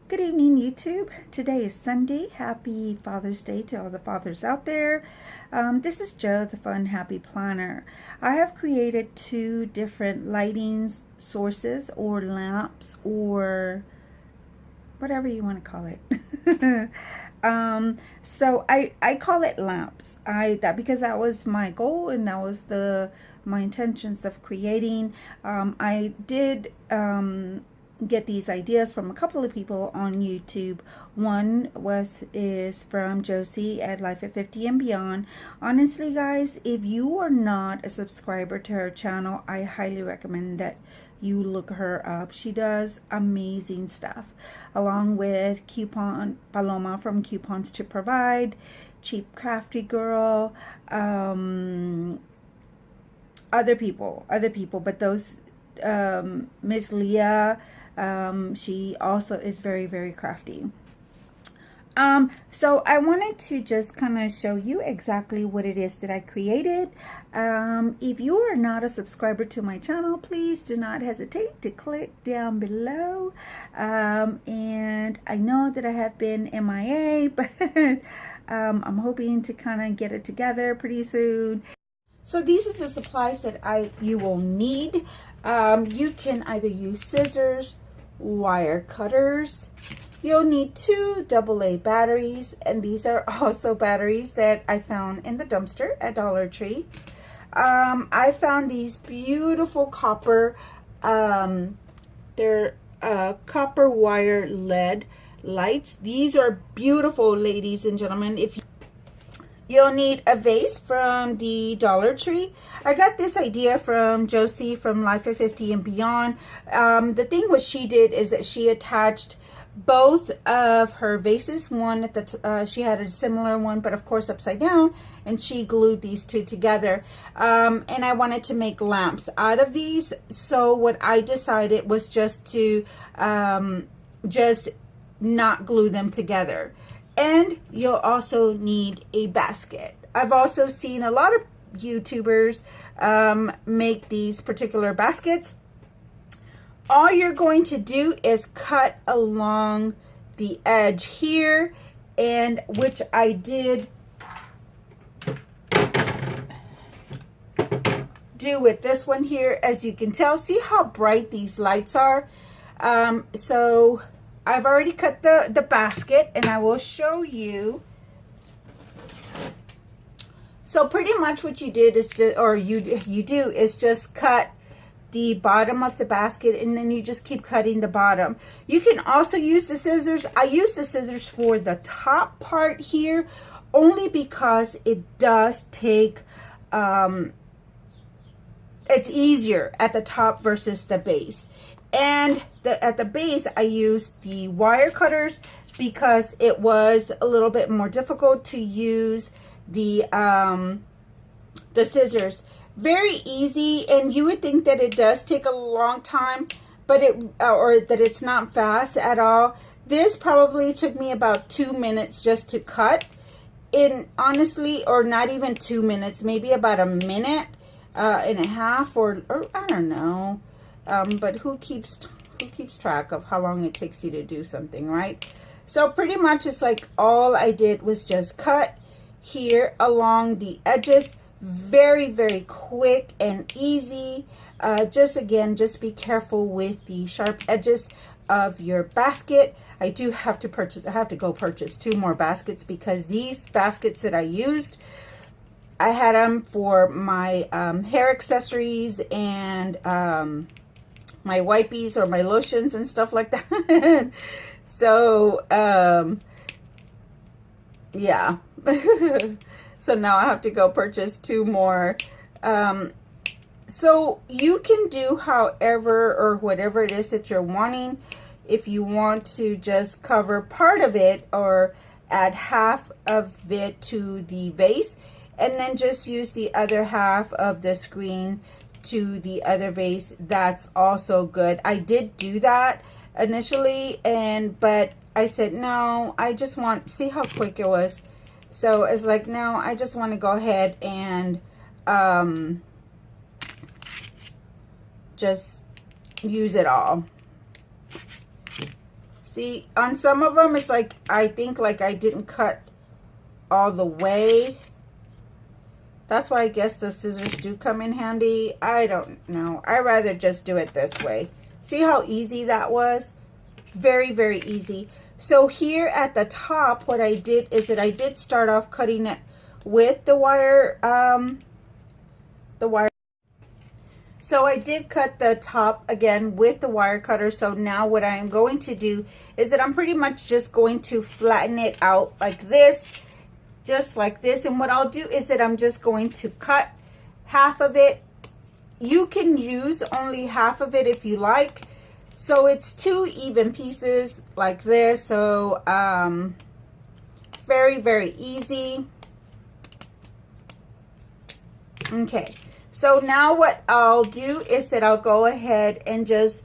Good evening, YouTube. Today is Sunday. Happy Father's Day to all the fathers out there. This is Joe, the Fun Happy Planner. I have created two different lighting sources or lamps or whatever you want to call it. So I call it lamps. Because that was my goal and that was my intentions of creating. I did get these ideas from a couple of people on YouTube. One is from Josie at Life at 50 and Beyond. Honestly, guys, if you are not a subscriber to her channel, I highly recommend that you look her up. She does amazing stuff, along with Coupon Paloma from Coupons to Provide, Cheap Crafty Girl, other people, but those Miss Leah, she also is very, very crafty. So I wanted to just kind of show you exactly what it is that I created. If you are not a subscriber to my channel, please do not hesitate to click down below. And I know that I have been MIA, but I'm hoping to kind of get it together pretty soon. So these are the supplies that you will need. You can either use scissors, wire cutters. You'll need 2 AA batteries, and these are also batteries that I found in the dumpster at Dollar Tree. I found these beautiful copper, they're copper wire LED lights. These are beautiful, ladies and gentlemen. You'll need a vase from the Dollar Tree. I got this idea from Josie from Life at 50 and Beyond. The thing what she did is that she attached both of her vases. One at the she had a similar one, but of course upside down, and she glued these two together. And I wanted to make lamps out of these. So what I decided was just to just not glue them together. And you'll also need a basket. I've also seen a lot of YouTubers make these particular baskets. All you're going to do is cut along the edge here, and which I did do with this one here. As you can tell, see how bright these lights are. So I've already cut the basket, and I will show you. So pretty much what you did is you do is just cut the bottom of the basket, and then you just keep cutting the bottom. You can also use the scissors. I use the scissors for the top part here only because it does take it's easier at the top versus the base. And at the base, I used the wire cutters because it was a little bit more difficult to use the scissors. Very easy, and you would think that it does take a long time, but or that it's not fast at all. This probably took me about 2 minutes just to cut. Honestly, or not even 2 minutes, maybe about a minute and a half, or I don't know. But who keeps track of how long it takes you to do something, right? So pretty much it's like all I did was just cut here along the edges. Very, very quick and easy. Just be careful with the sharp edges of your basket. I have to go purchase 2 more baskets, because these baskets that I used, I had them for my hair accessories and my wipies or my lotions and stuff like that. So yeah. So now I have to go purchase 2 more. So you can do however or whatever it is that you're wanting. If you want to just cover part of it or add half of it to the vase, and then just use the other half of the screen to the other vase, that's also good. I did do that initially, but I said no, I just want, see how quick it was. So it's like, no, I just want to go ahead and just use it all. See, on some of them, it's like, I think like I didn't cut all the way. That's why I guess the scissors do come in handy. I don't know. I rather just do it this way. See how easy that was? Very, very easy. So here at the top, what I did is that I did start off cutting it with the wire, So I did cut the top again with the wire cutter. So now what I'm going to do is that I'm pretty much just going to flatten it out like this, just like this. And what I'll do is that I'm just going to cut half of it. You can use only half of it if you like. So it's 2 even pieces like this. So very, very easy. Okay. So now what I'll do is that I'll go ahead and just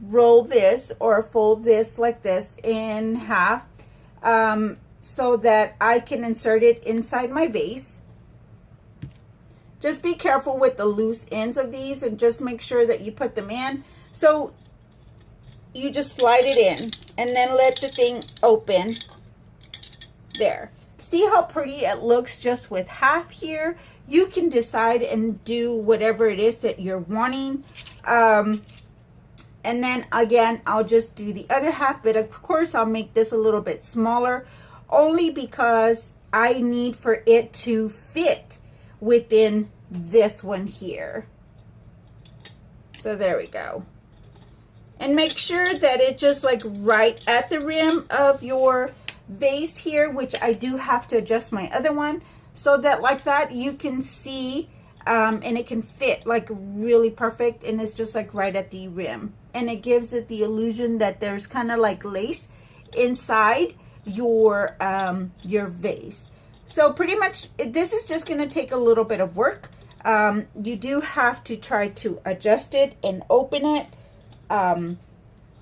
roll this or fold this like this in half, so that I can insert it inside my vase. Just be careful with the loose ends of these and just make sure that you put them in. So you just slide it in and then let the thing open. There. See how pretty it looks just with half here? You can decide and do whatever it is that you're wanting. And then again, I'll just do the other half, but of course I'll make this a little bit smaller only because I need for it to fit within this one here. So there we go. And make sure that it's just like right at the rim of your vase here, which I do have to adjust my other one so that like that you can see, and it can fit like really perfect, and it's just like right at the rim, and it gives it the illusion that there's kind of like lace inside your vase. So pretty much this is just going to take a little bit of work. You do have to try to adjust it and open it.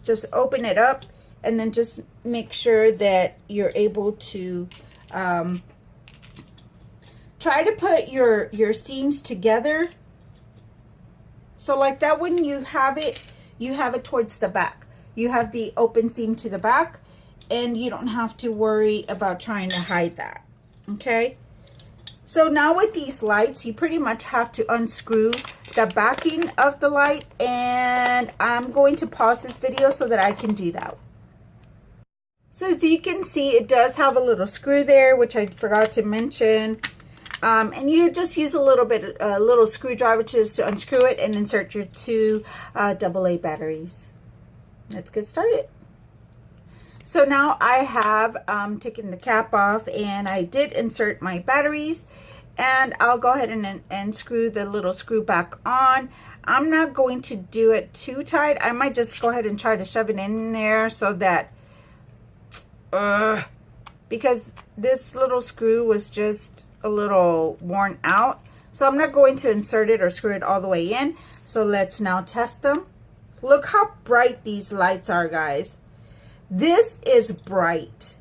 Just open it up and then just make sure that you're able to try to put your seams together. So like that, when you have it towards the back. You have the open seam to the back, and you don't have to worry about trying to hide that. Okay. So now with these lights, you pretty much have to unscrew the backing of the light, and I'm going to pause this video so that I can do that. So as you can see, it does have a little screw there, which I forgot to mention. And you just use a little screwdriver just to unscrew it and insert your 2 AA batteries. Let's get started. So now I have taken the cap off, and I did insert my batteries, and I'll go ahead and screw the little screw back on. I'm not going to do it too tight. I might just go ahead and try to shove it in there so that because this little screw was just a little worn out. So I'm not going to insert it or screw it all the way in. So let's now test them. Look how bright these lights are, guys. This is bright.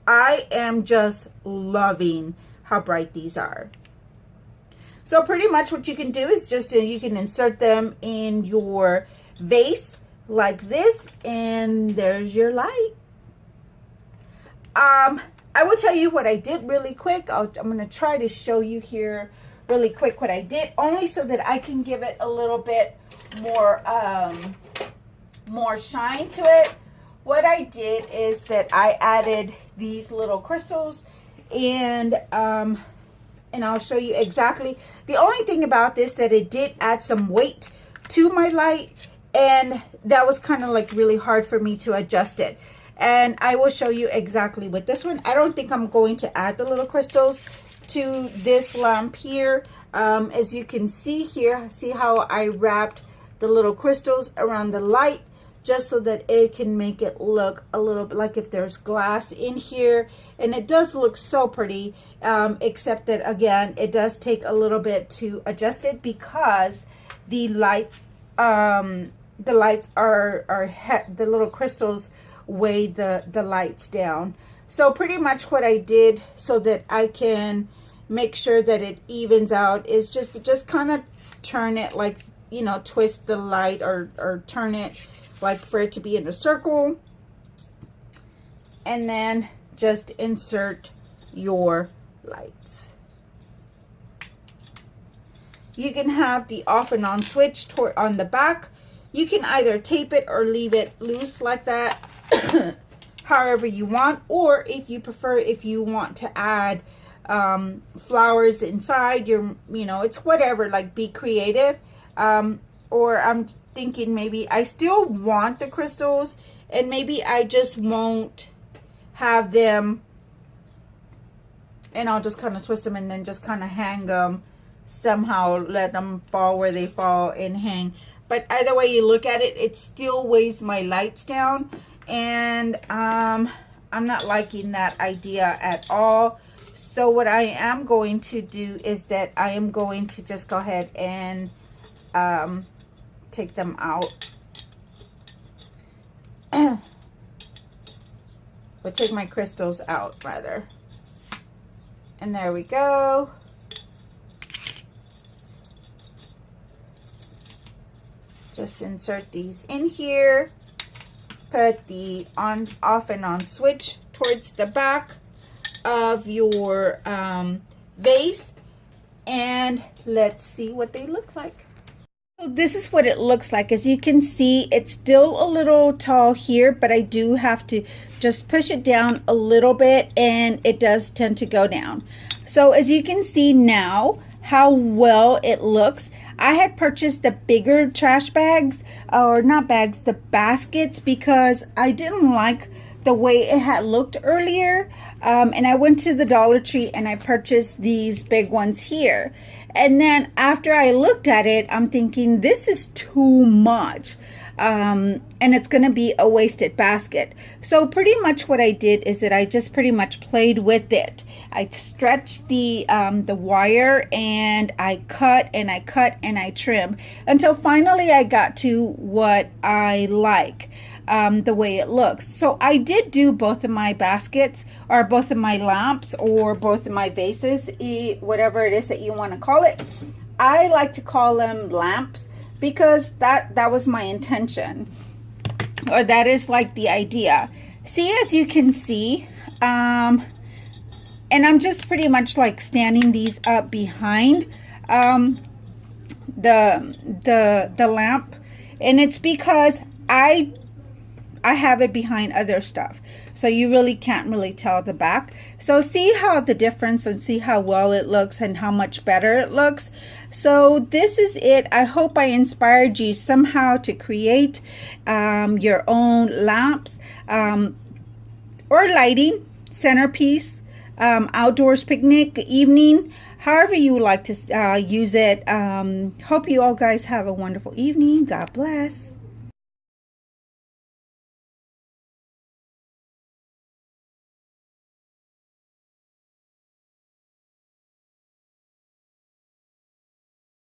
I am just loving how bright these are. So pretty much what you can do is just you can insert them in your vase like this, and there's your light. I will tell you what I did really quick. I'm going to try to show you here really quick what I did, only so that I can give it a little bit more more shine to it. What I did is that I added these little crystals, and I'll show you exactly. The only thing about this, that it did add some weight to my light, and that was kind of like really hard for me to adjust it. And I will show you exactly with this one. I don't think I'm going to add the little crystals to this lamp here. As you can see here, see how I wrapped the little crystals around the light, just so that it can make it look a little bit like if there's glass in here. And it does look so pretty, except that again, it does take a little bit to adjust it, because the lights are the little crystals weigh the lights down. So pretty much what I did, so that I can make sure that it evens out, is just kind of turn it like, you know, twist the light or turn it like for it to be in a circle. and then just insert your lights. You can have the off and on switch on the back. You can either tape it or leave it loose like that, however you want, or if you prefer, if you want to add flowers inside your, you know, it's whatever, like be creative. Or I'm thinking maybe I still want the crystals, and maybe I just won't have them, and I'll just kind of twist them and then just kind of hang them somehow, let them fall where they fall and hang. But either way you look at it, it still weighs my lights down, and I'm not liking that idea at all. So what I am going to do is that I am going to just go ahead and take them out. But take my crystals out rather. And there we go. Just insert these in here. Put the on, off and on switch towards the back of your vase, and let's see what they look like. So this is what it looks like. As you can see, it's still a little tall here, but I do have to just push it down a little bit, and it does tend to go down. So as you can see now how well it looks. I had purchased the bigger trash bags, or not bags, the baskets, because I didn't like the way it had looked earlier. And I went to the Dollar Tree and I purchased these big ones here. And then after I looked at it, I'm thinking this is too much. And it's going to be a wasted basket. So pretty much what I did is that I just pretty much played with it. I stretched the wire, and I cut and I cut and I trimmed until finally I got to what I like, the way it looks. So I did do both of my baskets, or both of my lamps, or both of my vases, whatever it is that you want to call it. I like to call them lamps because that was my intention, or that is like the idea. See, as you can see, and I'm just pretty much like standing these up behind the lamp, and it's because I have it behind other stuff, so you really can't really tell the back. So see how the difference, and see how well it looks and how much better it looks. So this is it. I hope I inspired you somehow to create your own lamps, or lighting, centerpiece, outdoors picnic, evening, however you would like to use it. Hope you all guys have a wonderful evening. God bless.